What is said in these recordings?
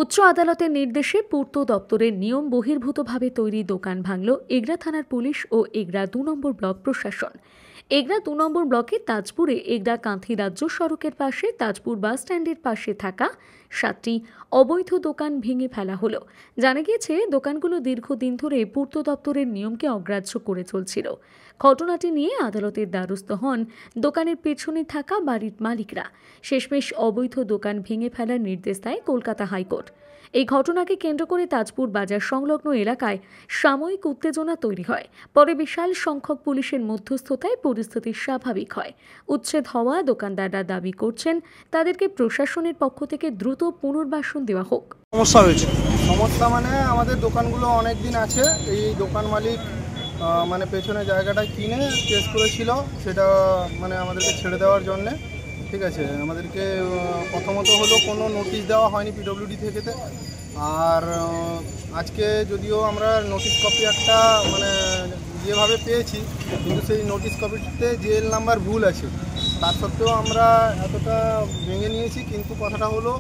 উচ্চ আদালতের নির্দেশে পূর্ত দপ্তরের নিয়ম বহির্ভূতভাবে তৈরি দোকান ভাঙল এগরা থানার পুলিশ ও এগরা ২ নম্বর ব্লক প্রশাসন। এগরা ২ নম্বর ব্লকে তাজপুরে এগরা কাঁথি রাজ্য সড়কের পাশে তাজপুর বাস স্ট্যান্ডের পাশে থাকা ৭টি অবৈধ দোকান ভেঙে ফেলা হলো। জানা গিয়েছে, দোকানগুলো দীর্ঘদিন ধরে পূর্ত দপ্তরের নিয়মকে অগ্রাহ্য করে চলছিল। ঘটনাটি নিয়ে আদালতের দ্বারস্থ হন দোকানের পেছনে থাকা বাড়ির মালিকরা। শেষমেশ অবৈধ দোকান ভেঙে ফেলার নির্দেশ দেয় কলকাতা হাইকোর্ট। এই ঘটনাকে কেন্দ্র করে তাজপুর বাজার সংলগ্ন এলাকায় সাময়িক উত্তেজনা তৈরি হয়। পরে বিশাল সংখ্যক পুলিশের মধ্যস্থতায় পরিস্থিতি স্বাভাবিক হয়। উচ্ছেদ হওয়া দোকানদাররা দাবি করছেন তাদেরকে প্রশাসনের পক্ষ থেকে দ্রুত পুনর্বাসন দেওয়া হোক। সমস্যা মানে আমাদের দোকানগুলো অনেক দিন আছে। এই দোকান মালিক মানে পেছনে জায়গাটা কিনে কেস করেছিল, সেটা মানে আমাদেরকে ছেড়ে দেওয়ার জন্যে। ঠিক আছে, আমাদেরকে প্রথমত হলো কোনো নোটিশ দেওয়া হয়নি পিডব্লিউডি থেকে। আর আজকে যদিও আমরা নোটিশ কপি একটা মানে যেভাবে পেয়েছি, কিন্তু সেই নোটিশ কপিতে জিএল নাম্বার ভুল আছে। তার সত্ত্বেও আমরা এতটা ভেঙে নিয়েছি। কিন্তু কথাটা হলো,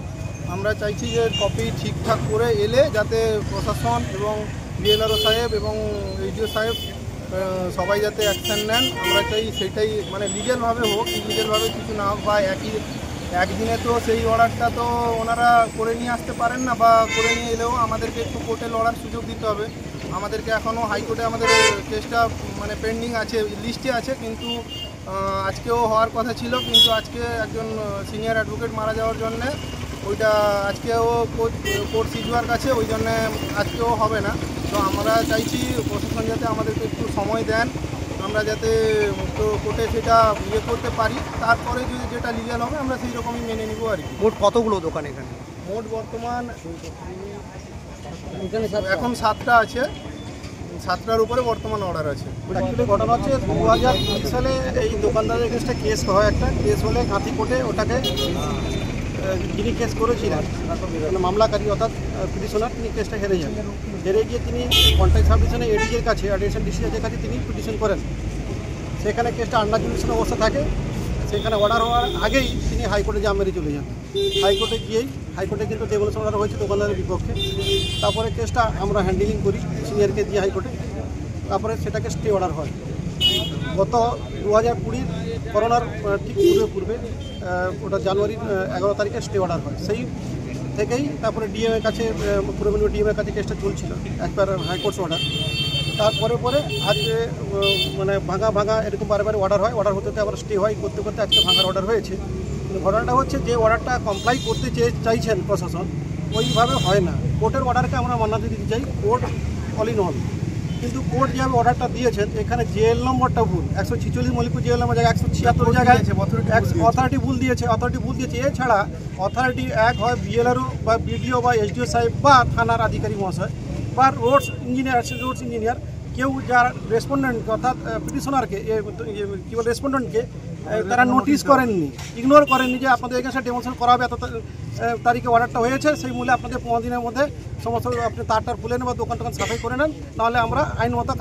আমরা চাইছি যে কপি ঠিকঠাক করে এলে যাতে প্রশাসন এবং বিএলআরও সাহেব এবং এইডিও সাহেব সবাই যাতে অ্যাকশান নেন। আমরা চাই সেইটাই, মানে লিগ্যালভাবে হোক, ইলিগ্যালভাবে কিছু না হোক। বা একদিনে তো সেই অর্ডারটা তো ওনারা করে নিয়ে আসতে পারেন না, বা করে নিয়ে এলেও আমাদেরকে একটু কোর্টে লড়ার সুযোগ দিতে হবে। আমাদেরকে এখনও হাইকোর্টে আমাদের কেসটা মানে পেন্ডিং আছে, লিস্টে আছে, কিন্তু আজকেও হওয়ার কথা ছিল। কিন্তু আজকে একজন সিনিয়র অ্যাডভোকেট মারা যাওয়ার জন্যে ওইটা আজকেও কোর্ট সিজুয়ার কাছে, ওই জন্যে আজকেও হবে না। তো আমরা চাইছি প্রশাসন যাতে আমাদেরকে একটু সময় দেন, আমরা যাতে কোর্টে সেটা ইয়ে করতে পারি। তারপরে যদি যেটা লিগ্যাল হবে আমরা সেই রকমই মেনে নিব আর কি। মোট কতগুলো দোকান এখানে? মোট বর্তমান এখন 7টা আছে, 7টার উপরে বর্তমান অর্ডার আছে। অ্যাকচুয়ালি ঘটনা হচ্ছে 2020 সালে এই দোকানদারের এগেনস্টে কেস হয়, একটা কেস হলে কাঁথি কোর্টে ওটাকে যিনি কেস করেছিলেন মামলাকারী অর্থাৎ পিটিশনার, তিনি কেসটা হেরে যান। হেরে গিয়ে তিনি কন্ট্রাক্ট সাবডিভিশনে এডিজির কাছে, অ্যাডিশনাল ডিস্ট্রিক্টের কাছে তিনি পিটিশন করেন। সেখানে কেসটা আন্ডার জুডিশনের অবস্থা থাকে। সেখানে অর্ডার হওয়ার আগেই তিনি হাইকোর্টে জামিন মেরে চলে যান। হাইকোর্টে গিয়েই হাইকোর্টে কিন্তু ডেমোলিশন অর্ডার হয়েছে দোকানদারের বিপক্ষে। তারপরে কেসটা আমরা হ্যান্ডেলিং করি সিনিয়রকে দিয়ে হাইকোর্টে। তারপরে সেটাকে স্টে অর্ডার হয়। গত 2020 করোনার ঠিক পূর্বে ওটা জানুয়ারির 11 তারিখে স্টে অর্ডার হয়। সেই থেকেই তারপরে ডিএমের কাছে, পূর্ব ডিএমের কাছে কেসটা চলছিল অ্যাজ পার হাইকোর্টস অর্ডার। তারপরে আজকে মানে ভাঙা এরকম বারে অর্ডার হয়। অর্ডার হতে আবার স্টে হয়, করতে করতে আজকে ভাঙার অর্ডার হয়েছে। কিন্তু ঘটনাটা হচ্ছে, যে অর্ডারটা কমপ্লাই করতে চাইছেন প্রশাসন, ওইভাবে হয় না। কোর্টের অর্ডারকে আমরা মান্যতা দিতে চাই, কোর্ট অল ইন অল। কিন্তু কোর্ট যেভাবে অর্ডারটা দিয়েছেন, এখানে জেএল নম্বরটা ভুল। 146 মল্লিকপুর জেএল নম্বর জায়গায় 176 জায়গায় অথরিটি ভুল দিয়েছে। এছাড়া অথরিটি এক হয় বিএলআরও বা বিডিও বা এসডিও সাহেব বা থানার আধিকারিক মহাশয় বা রোডস ইঞ্জিনিয়ার, কেউ যার রেসপন্ডেন্ট অর্থাৎ পিটিশনারকে কী বলে রেসপন্ডেন্টকে তারা নোটিশ করেননি, ইগনোর করেননি যে আপনাদের এখানে ডেমোনস্ট্রেশন করা হবে, এত তারিখে অর্ডারটা হয়েছে, সেই মূল্যে আপনাদের 15 দিনের মধ্যে সমস্ত আপনি তারটার খুলে নেন বা দোকান সাফাই করে নেন, নাহলে আমরা আইনমতো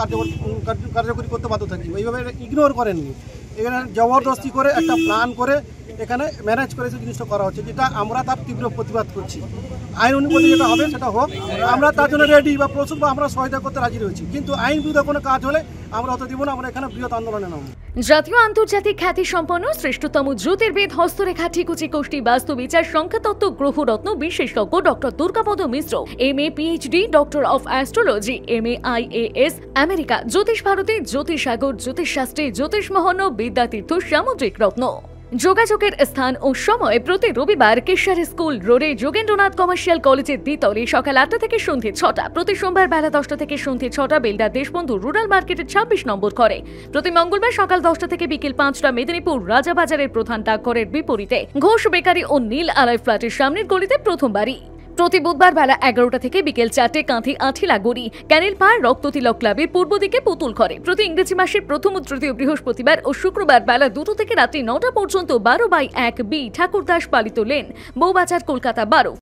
কার্যকরী করতে বাধ্য থাকি। এইভাবে ইগনোর করেননি। এখানে জবরদস্তি করে একটা প্ল্যান করে এখানে ম্যানেজ করে সেই জিনিসটা করা হচ্ছে, যেটা আমরা তার তীব্র প্রতিবাদ করছি। আইন অনুযায়ী যেটা হবে সেটা হোক, আমরা তার জন্য রেডি বা প্রস্তুত বা আমরা সহায়তা করতে রাজি রয়েছি। কিন্তু আইন বিরুদ্ধে কোনো কাজ হলে আমরা হতে দিব না, আমরা এখানে বৃহৎ আন্দোলনে নামব। জাতীয় আন্তর্জাতিক খ্যাতি সম্পন্ন শ্রেষ্ঠতম জ্যোতির্বিদ, হস্তরেখা, ঠিকুচি, কোষ্ঠী, বাস্তুবিচার, সংখ্যাতত্ত্ব, গ্রহরত্ন বিশেষজ্ঞ doctor Durgapada Mishra, MA PhD, doctor of astrology, MA IAS, America, জ্যোতিষ ভারতী, জ্যোতিষসাগর, জ্যোতিষশাস্ত্রী, জ্যোতিষমোহন, বিদ্যাতীর্থ, সামুদ্রিক রত্ন। যোগাযোগের স্থান ও সময় প্রতি রবিবার কেশারি স্কুল রোডে যোগেন্দ্রনাথ কমার্শিয়াল কলেজের দ্বিতলে সকাল 8টা থেকে সন্ধ্যে 6টা, প্রতি সোমবার বেলা 10টা থেকে সন্ধ্যে 6টা বেলডা দেশবন্ধু রুরাল মার্কেটের 26 নম্বর ঘরে, প্রতি মঙ্গলবার সকাল 10টা থেকে বিকেল 5টা মেদিনীপুর রাজাবাজারের প্রধান ডাকঘরের বিপরীতে ঘোষ বেকারি ও নীল আলয় ফ্ল্যাটের সামনের গলিতে প্রথম বাড়ি, প্রতি বুধবার বেলা 11টা থেকে বিকেল 4টে কাঁথি আঠিলাগুড়ি ক্যানেল পাড় রক্ততিলক ক্লাবের পূর্ব দিকে পুতুল ঘরে, প্রতি ইংরেজি মাসের প্রথম ও তৃতীয় বৃহস্পতিবার ও শুক্রবার বেলা 2টো থেকে রাত্রি 9টা পর্যন্ত 12/1 বি ঠাকুরদাস পালিত লেন, বউবাজার, কলকাতা 12।